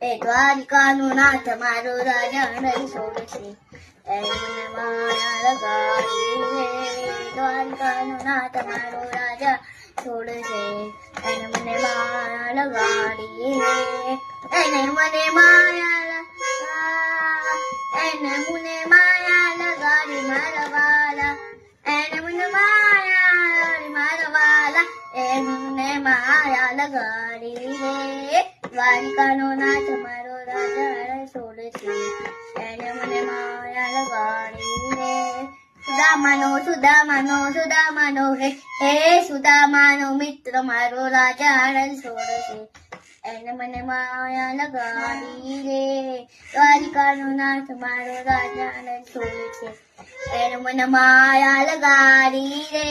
એ દ્વારિકાનો નાથ મારો રાજા રણ છોડશે, એને મને માયા લગાડી રે. દ્વારિકાનો નાથ મારો રાજા છોડશે, એને મને માયા લગાડી રે. એને મને માયા એને મને માયા લગાડી મારા વાલા, એને મને માયા મારા વાલા, એને મને માયા લગાડી રે. દ્વારિકાનો નાથ મારો રાજા રણ છોડશે, એને મને માયા લગાડી રે. સુદામાનો રે, હે સુદામાનો મિત્ર મારો રાજા રણ છોડશે, એને મને માયા લગાડી રે. દ્વારિકાનો નાથ મારો રાજા રણ છોડશે, એને મને માયા લગાડી રે.